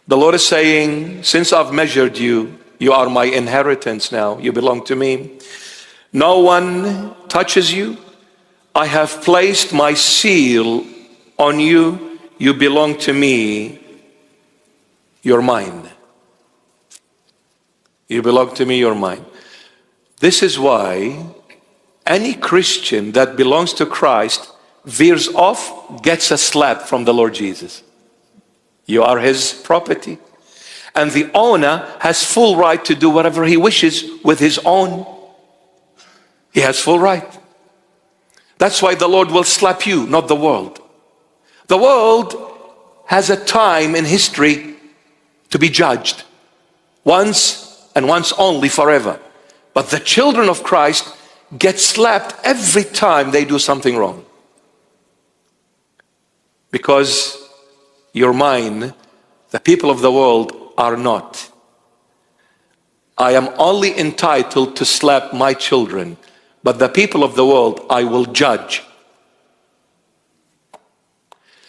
The Lord is saying, since I've measured you, you are my inheritance now. You belong to me. No one touches you. I have placed my seal on you. You belong to me. You're mine. You belong to me. You're mine. This is why any Christian that belongs to Christ veers off, gets a slap from the Lord Jesus. You are his property. And the owner has full right to do whatever he wishes with his own. He has full right. That's why the Lord will slap you, not the world. The world has a time in history to be judged. Once and once only, forever. But the children of Christ get slapped every time they do something wrong. Because you're mine, the people of the world are not. I am only entitled to slap my children, but the people of the world I will judge.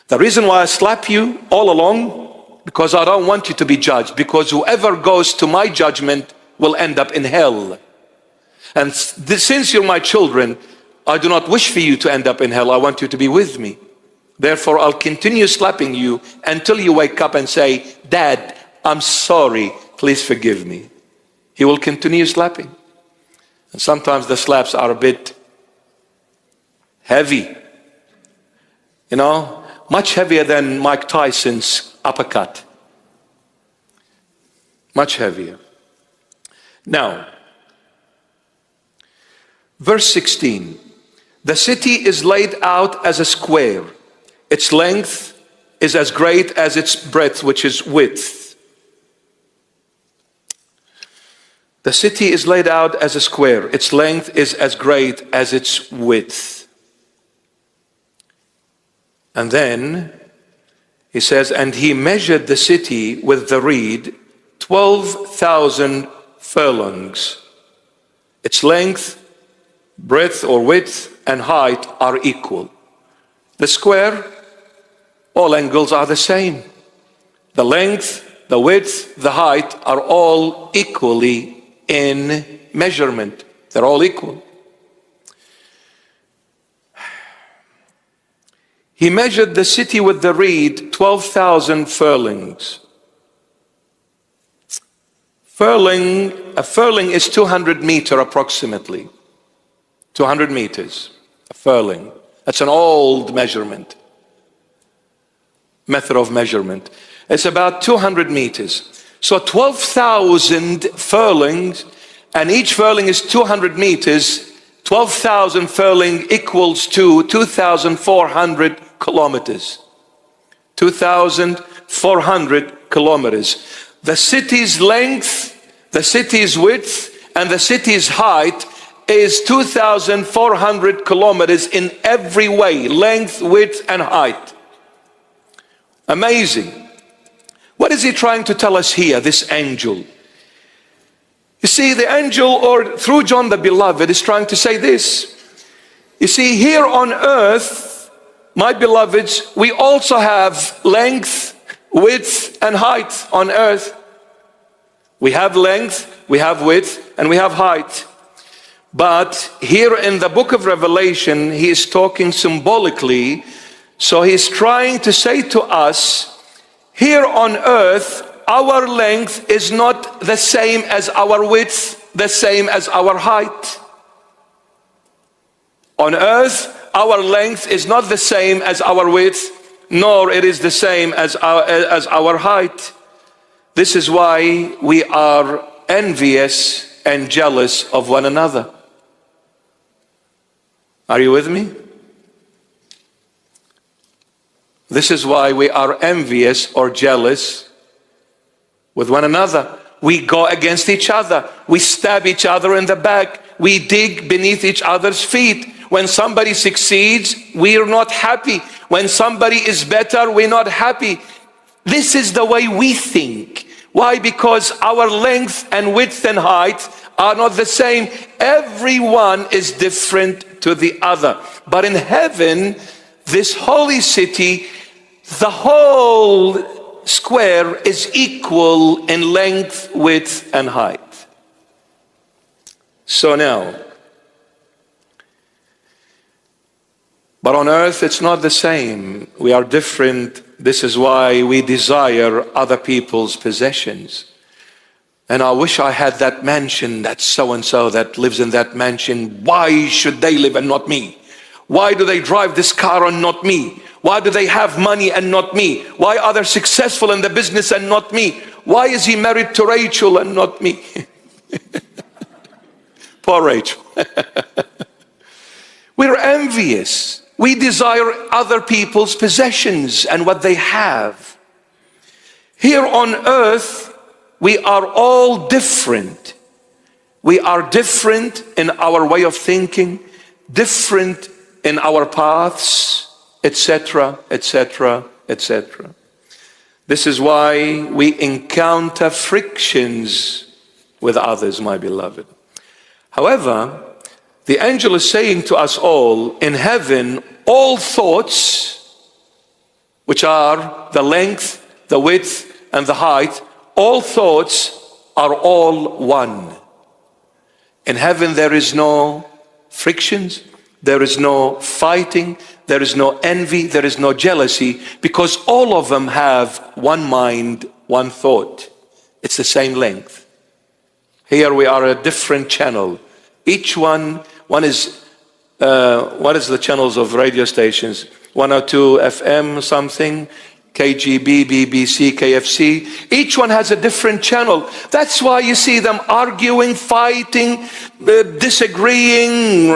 The reason why I slap you all along, because I don't want you to be judged, because whoever goes to my judgment will end up in hell. And since you're my children, I do not wish for you to end up in hell. I want you to be with me. Therefore, I'll continue slapping you until you wake up and say, Dad, I'm sorry, please forgive me. He will continue slapping. And sometimes the slaps are a bit heavy. You know, much heavier than Mike Tyson's uppercut. Much heavier. Now, verse 16. The city is laid out as a square. Its length is as great as its breadth, which is width. The city is laid out as a square. Its length is as great as its width. And then he says, and he measured the city with the reed 12,000 furlongs. Its length, breadth or width, and height are equal. The square, all angles are the same. The length, the width, the height are all equally in measurement. They're all equal. He measured the city with the reed 12,000 furlongs. A furling is 200 meters approximately. 200 meters, a furling. That's an old measurement. Method of measurement. It's about 200 meters. So 12,000 furlongs, and each furling is 200 meters. 12,000 furling equals to 2,400 kilometers. 2,400 kilometers. The city's length, the city's width, and the city's height is 2,400 kilometers in every way, length, width, and height. Amazing. What is he trying to tell us here, this angel? You see, the angel, or through John the Beloved, is trying to say this. You see, here on earth, my beloveds, we also have length, width, and height on earth. We have length, we have width, and we have height. But here in the book of Revelation, he is talking symbolically. So he's trying to say to us, here on earth, our length is not the same as our width, the same as our height. On earth, our length is not the same as our width, nor it is the same as our height. This is why we are envious and jealous of one another. Are you with me? This is why we are envious or jealous with one another. We go against each other. We stab each other in the back. We dig beneath each other's feet. When somebody succeeds, we are not happy. When somebody is better, we're not happy. This is the way we think. Why? Because our length and width and height are not the same. Everyone is different to the other. But in heaven, this holy city, the whole square is equal in length, width, and height. So now, but on earth it's not the same. We are different. This is why we desire other people's possessions. And I wish I had that mansion, that so-and-so that lives in that mansion. Why should they live and not me? Why do they drive this car and not me? Why do they have money and not me? Why are they successful in the business and not me? Why is he married to Rachel and not me? Poor Rachel. We're envious. We desire other people's possessions and what they have. Here on earth, we are all different. We are different in our way of thinking, different in our paths, etc., etc., etc. This is why we encounter frictions with others, my beloved. However, the angel is saying to us all, in heaven, all thoughts, which are the length, the width, and the height, all thoughts are all one. In heaven there is no frictions, there is no fighting, there is no envy, there is no jealousy, because all of them have one mind, one thought. It's the same length. Here we are a different channel. Each one is, what is the channels of radio stations? 102 FM something, KGB, BBC, KFC. Each one has a different channel. That's why you see them arguing, fighting, disagreeing,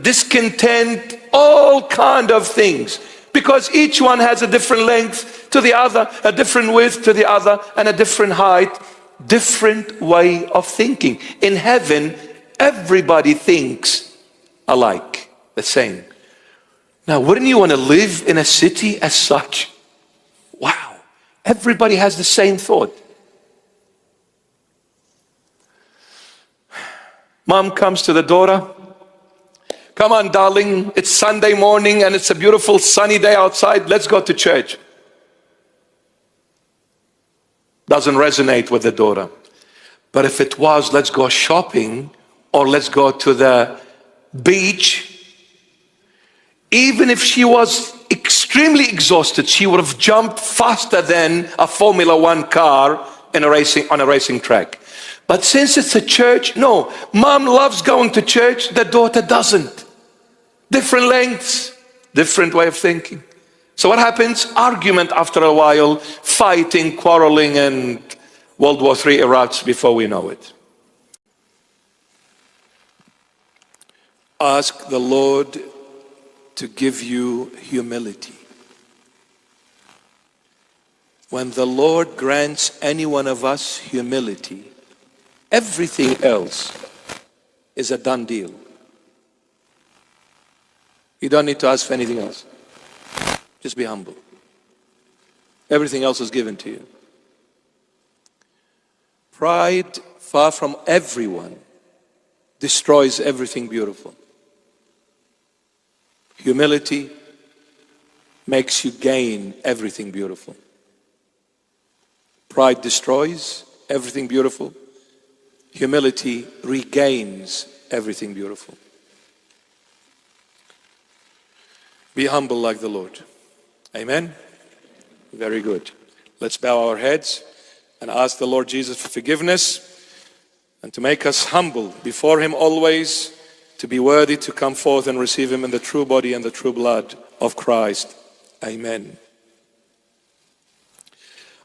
discontent, all kind of things. Because each one has a different length to the other, a different width to the other, and a different height, different way of thinking. In heaven, everybody thinks alike, the same. Now, wouldn't you want to live in a city as such? Wow, everybody has the same thought. Mom comes to the daughter. Come on, darling, it's Sunday morning and it's a beautiful sunny day outside. Let's go to church. Doesn't resonate with the daughter. But if it was, let's go shopping or let's go to the beach, even if she was extremely exhausted, she would have jumped faster than a Formula One car on a racing track. But since it's a church, no, mom loves going to church, the daughter doesn't. Different lengths, different way of thinking. So what happens? Argument after a while, fighting, quarreling, and World War III erupts before we know it. Ask the Lord to give you humility. When the Lord grants any one of us humility, everything else is a done deal. You don't need to ask for anything else. Just be humble. Everything else is given to you. Pride, far from everyone, destroys everything beautiful. Humility makes you gain everything beautiful. Pride destroys everything beautiful. Humility regains everything beautiful. Be humble like the Lord. Amen? Very good. Let's bow our heads and ask the Lord Jesus for forgiveness and to make us humble before Him always, to be worthy to come forth and receive Him in the true body and the true blood of Christ. Amen.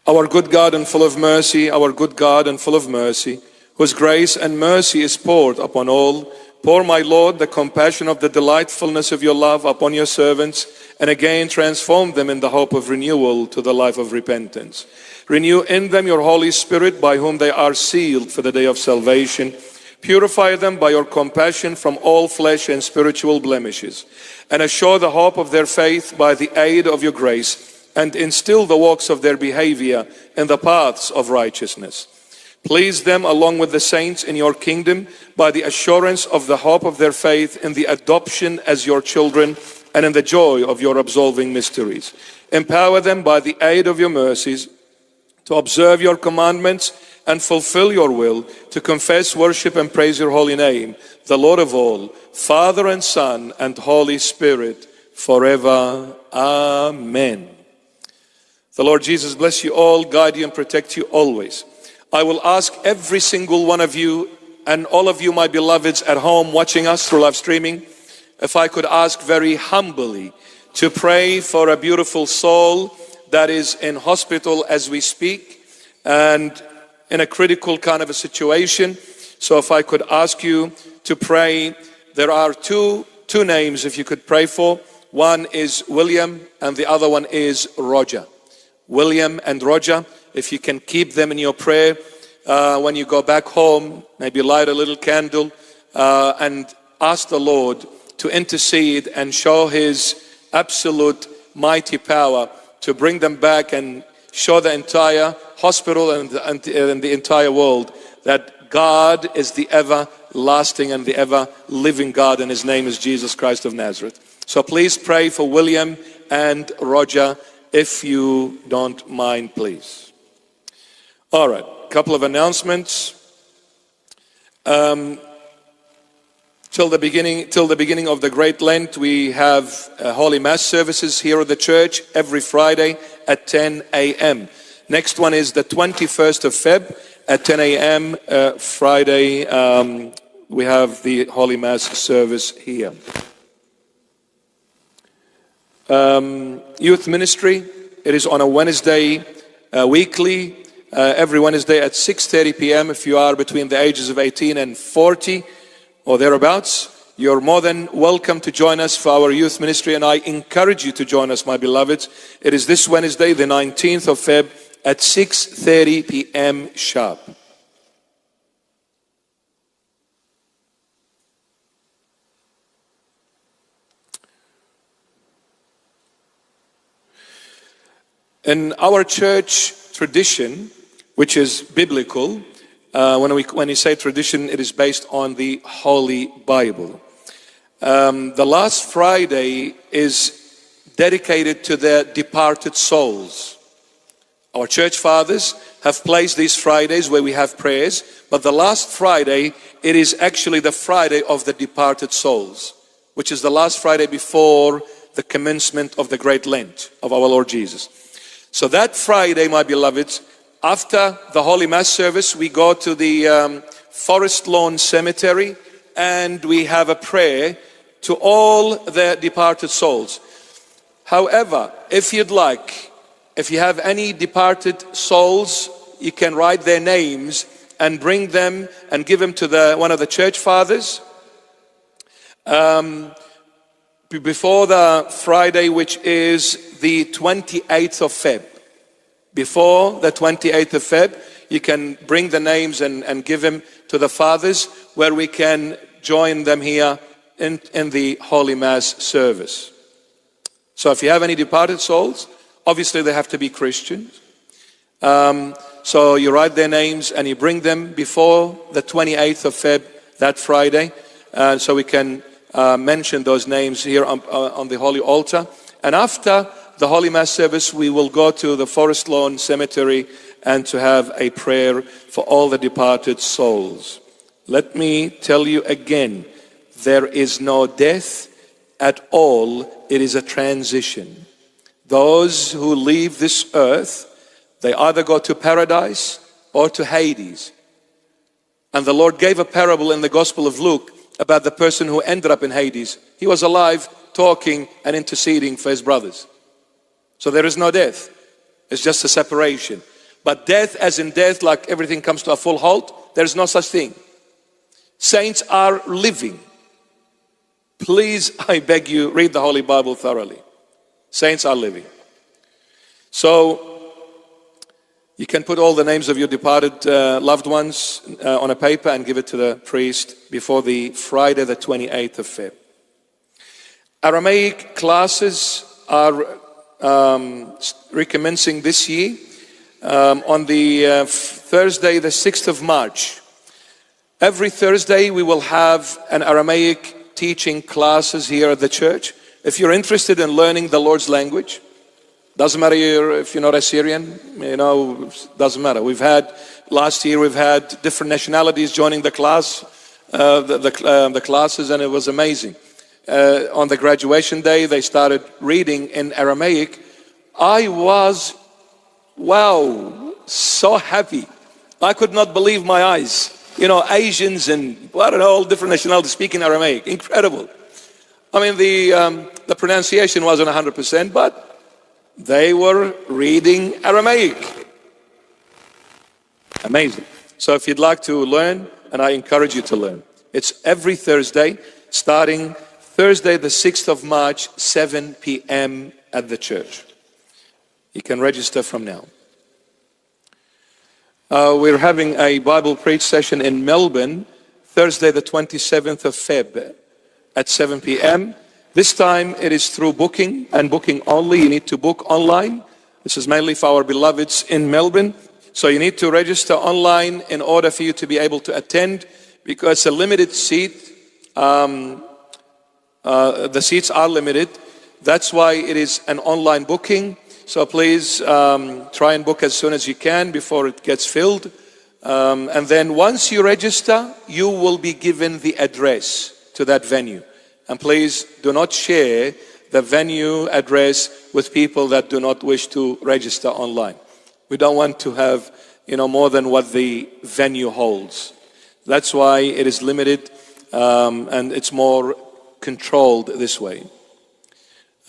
Our good God and full of mercy, our good God and full of mercy, whose grace and mercy is poured upon all, pour, my Lord, the compassion of the delightfulness of your love upon your servants, and again transform them in the hope of renewal to the life of repentance. Renew in them your Holy Spirit, by whom they are sealed for the day of salvation. Purify them by your compassion from all flesh and spiritual blemishes, and assure the hope of their faith by the aid of your grace, and instill the walks of their behavior in the paths of righteousness. Please them along with the saints in your kingdom by the assurance of the hope of their faith in the adoption as your children and in the joy of your absolving mysteries. Empower them by the aid of your mercies to observe your commandments and fulfill your will, to confess, worship, and praise your holy name, the Lord of all, Father and Son and Holy Spirit, forever. Amen. The Lord Jesus bless you all, guide you and protect you always. I will ask every single one of you and all of you, my beloveds at home watching us through live streaming, if I could ask very humbly to pray for a beautiful soul that is in hospital as we speak and in a critical kind of a situation. So if I could ask you to pray, there are two names if you could pray for. One is William and the other one is Roger. William and Roger, if you can keep them in your prayer when you go back home, maybe light a little candle and ask the Lord to intercede and show His absolute mighty power to bring them back and show the entire hospital and the entire world that God is the everlasting and the ever-living God, and His name is Jesus Christ of Nazareth. So please pray for William and Roger, if you don't mind, please. All right, a couple of announcements. Till the beginning of the Great Lent, we have Holy Mass services here at the church every Friday at 10 a.m. Next one is the 21st of Feb at 10 a.m. Friday. We have the Holy Mass service here. Youth ministry, it is on a Wednesday weekly, every Wednesday at 6:30 p.m. If you are between the ages of 18 and 40 or thereabouts, you're more than welcome to join us for our youth ministry, and I encourage you to join us, my beloveds. It is this Wednesday, the 19th of Feb at 6:30 p.m. sharp. In our church tradition, which is biblical, when you say tradition, it is based on the Holy Bible. The last Friday is dedicated to the departed souls. Our church fathers have placed these Fridays where we have prayers, but the last Friday, it is actually the Friday of the departed souls, which is the last Friday before the commencement of the Great Lent of our Lord Jesus. So that Friday, my beloveds, after the Holy Mass service, we go to the Forest Lawn Cemetery and we have a prayer to all the departed souls. However, if you'd like, if you have any departed souls, you can write their names and bring them and give them to one of the church fathers before the Friday, which is the 28th of Feb. Before the 28th of Feb, you can bring the names and give them to the fathers, where we can join them here in the Holy Mass service. So if you have any departed souls, obviously they have to be Christians. So you write their names and you bring them before the 28th of Feb, that Friday, so we can mention those names here on the Holy Altar. And after the Holy Mass service, we will go to the Forest Lawn Cemetery and to have a prayer for all the departed souls. Let me tell you again, there is no death at all. It is a transition. Those who leave this earth, they either go to paradise or to Hades. And the Lord gave a parable in the Gospel of Luke about the person who ended up in Hades. He was alive, talking and interceding for his brothers. So there is no death. It's just a separation. But death, as in death, like everything comes to a full halt, there is no such thing. Saints are living. Please, I beg you, read the Holy Bible thoroughly. Saints are living. So you can put all the names of your departed loved ones on a paper and give it to the priest before the Friday, the 28th of Feb. Aramaic classes are recommencing this year on the Thursday, the 6th of March. Every Thursday we will have an Aramaic teaching classes here at the church. If you're interested in learning the Lord's language, Doesn't matter if you're not Assyrian, doesn't matter. Last year we've had different nationalities joining the class, the classes, and it was amazing. On the graduation day, they started reading in Aramaic. I was, wow, so happy. I could not believe my eyes. Asians and I don't know, all different nationalities speaking Aramaic. Incredible. I mean, the pronunciation wasn't 100%, but they were reading Aramaic. Amazing. So if you'd like to learn, and I encourage you to learn, it's every Thursday, starting Thursday the 6th of March, 7 p.m. at the church. You can register from now. We're having a Bible preach session in Melbourne, Thursday the 27th of Feb at 7 p.m. This time it is through booking and booking only. You need to book online. This is mainly for our beloveds in Melbourne. So you need to register online in order for you to be able to attend, because it's a limited seat. The seats are limited. That's why it is an online booking. So please try and book as soon as you can before it gets filled. And then once you register, you will be given the address to that venue. And please do not share the venue address with people that do not wish to register online. We don't want to have, more than what the venue holds. That's why it is limited, and it's more controlled this way.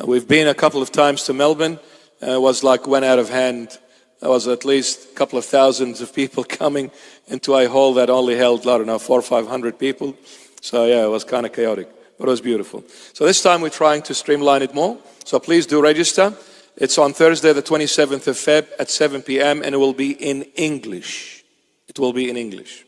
We've been a couple of times to Melbourne. It was like went out of hand. There was at least a couple of thousands of people coming into a hall that only held, 400 or 500 people. So yeah, it was kind of chaotic, but it was beautiful. So this time we're trying to streamline it more. So please do register. It's on Thursday, the 27th of Feb at 7 p.m. and it will be in English. It will be in English.